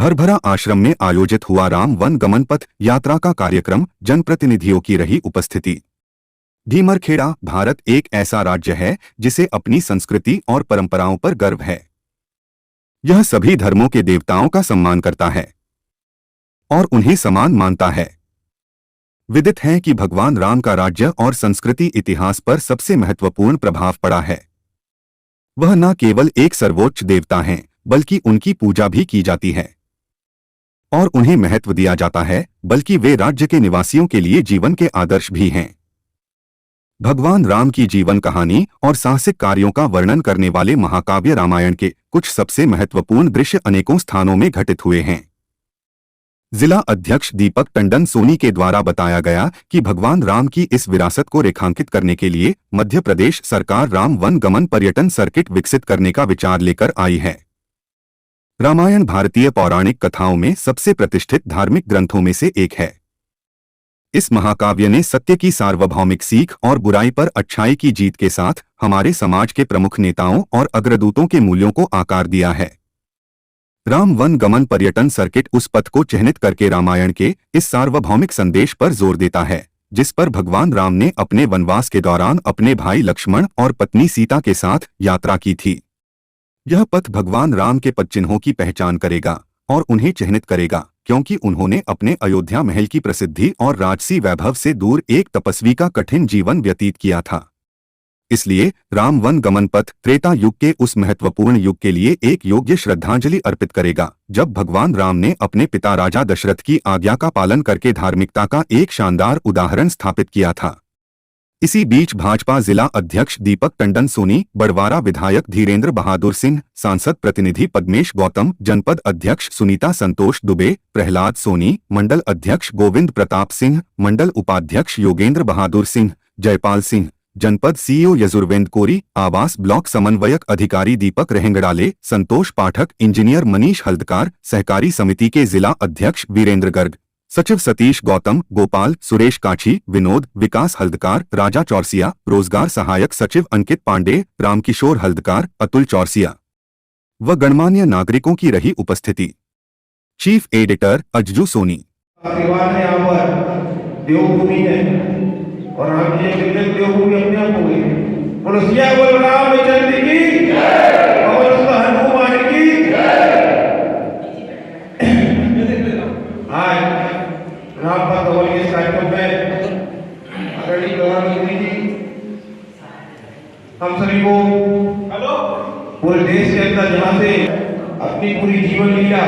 भरभरा आश्रम में आयोजित हुआ राम वन गमन पथ यात्रा का कार्यक्रम। जनप्रतिनिधियों की रही उपस्थिति। ढीमरखेड़ा, भारत एक ऐसा राज्य है जिसे अपनी संस्कृति और परंपराओं पर गर्व है। यह सभी धर्मों के देवताओं का सम्मान करता है और उन्हें समान मानता है। विदित है कि भगवान राम का राज्य और संस्कृति इतिहास पर सबसे महत्वपूर्ण प्रभाव पड़ा है। वह न केवल एक सर्वोच्च देवता हैं, बल्कि उनकी पूजा भी की जाती है और उन्हें महत्व दिया जाता है, बल्कि वे राज्य के निवासियों के लिए जीवन के आदर्श भी हैं। भगवान राम की जीवन कहानी और साहसिक कार्यों का वर्णन करने वाले महाकाव्य रामायण के कुछ सबसे महत्वपूर्ण दृश्य अनेकों स्थानों में घटित हुए हैं। जिला अध्यक्ष दीपक टंडन सोनी के द्वारा बताया गया कि भगवान राम की इस विरासत को रेखांकित करने के लिए मध्य प्रदेश सरकार राम वन गमन पर्यटन सर्किट विकसित करने का विचार लेकर आई है। रामायण भारतीय पौराणिक कथाओं में सबसे प्रतिष्ठित धार्मिक ग्रंथों में से एक है। इस महाकाव्य ने सत्य की सार्वभौमिक सीख और बुराई पर अच्छाई की जीत के साथ हमारे समाज के प्रमुख नेताओं और अग्रदूतों के मूल्यों को आकार दिया है। राम वन गमन पर्यटन सर्किट उस पथ को चिह्नित करके रामायण के इस सार्वभौमिक संदेश पर जोर देता है, जिस पर भगवान राम ने अपने वनवास के दौरान अपने भाई लक्ष्मण और पत्नी सीता के साथ यात्रा की थी। यह पथ भगवान राम के पदचिन्हों की पहचान करेगा और उन्हें चिह्नित करेगा, क्योंकि उन्होंने अपने अयोध्या महल की प्रसिद्धि और राजसी वैभव से दूर एक तपस्वी का कठिन जीवन व्यतीत किया था। इसलिए राम वन गमन पथ त्रेता युग के उस महत्वपूर्ण युग के लिए एक योग्य श्रद्धांजलि अर्पित करेगा, जब भगवान राम ने अपने पिता राजा दशरथ की आज्ञा का पालन करके धार्मिकता का एक शानदार उदाहरण स्थापित किया था। इसी बीच भाजपा जिला अध्यक्ष दीपक टंडन सोनी, बड़वारा विधायक धीरेन्द्र बहादुर सिंह, सांसद प्रतिनिधि पद्मेश गौतम, जनपद अध्यक्ष सुनीता संतोष दुबे, प्रहलाद सोनी, मंडल अध्यक्ष गोविंद प्रताप सिंह, मंडल उपाध्यक्ष योगेंद्र बहादुर सिंह, जयपाल सिंह, जनपद सीईओ यजुर्वेंद्र कोरी, आवास ब्लॉक समन्वयक अधिकारी दीपक रेहंगडाले, संतोष पाठक, इंजीनियर मनीष हल्दकार, सहकारी समिति के जिला अध्यक्ष वीरेंद्र गर्ग, सचिव सतीश गौतम, गोपाल, सुरेश काछी, विनोद, विकास हल्दकार, राजा चौरसिया, रोजगार सहायक सचिव अंकित पांडे, रामकिशोर हल्दकार, अतुल चौरसिया व गणमान्य नागरिकों की रही उपस्थिति। Chief editor Ajju Soni. देवभूमि है और आप ये देवभूमि अपने आप हो गई। पुलसिया बोल रामचंद्र की जय, हनुमान की जय। आज राम भगवान के कार्यक्रम में आदरणीय प्रधानमंत्री जी हम सभी को पूरे देश के अंदर जहाँ से अपनी पूरी जीवन लीला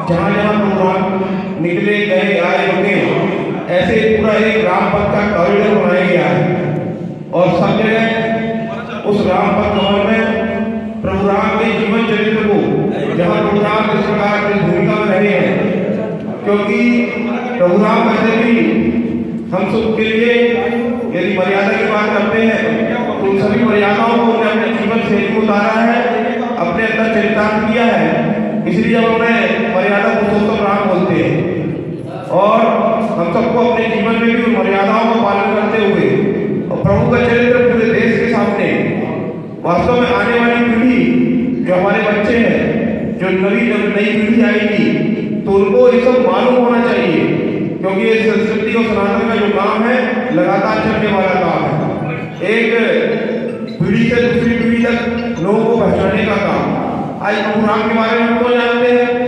जहाँ जहाँ प्रोग्राम निकले गए आए होंगे, ऐसे पूरा एक राम पथ का कॉरिडोर बनाया गया है और सब जगह उस राम पथ कॉरिडोर में प्रभु राम के जीवन चरित्र को जहाँ प्रभु राम इस प्रकार की भूमिका में रहे हैं, क्योंकि प्रभु राम वैसे भी हम सबके लिए यदि मर्यादा की बात करते हैं तो उन सभी मर्यादाओं को उन्होंने अपने जीवन शैली को उतारा है, अपने अंदर चरितार्थ किया है। इसलिए जब उन्हें मर्यादा पुरुषोत्तम राम बोलते हैं और हम सबको अपने जीवन में भी मर्यादाओं का पालन करते हुए और प्रभु का चरित्र पूरे देश के सामने वास्तव में आने वाली पीढ़ी जो हमारे बच्चे हैं, जो नई पीढ़ी आएगी, तो उनको ये सब मालूम होना चाहिए, क्योंकि ये संस्कृति और सनातन का जो काम है लगातार चलने वाला काम है। एक पीढ़ी से दूसरी पीढ़ी तक लोगों को पहचानने का काम। आज प्रभु राम के बारे में हम तो जानते हैं,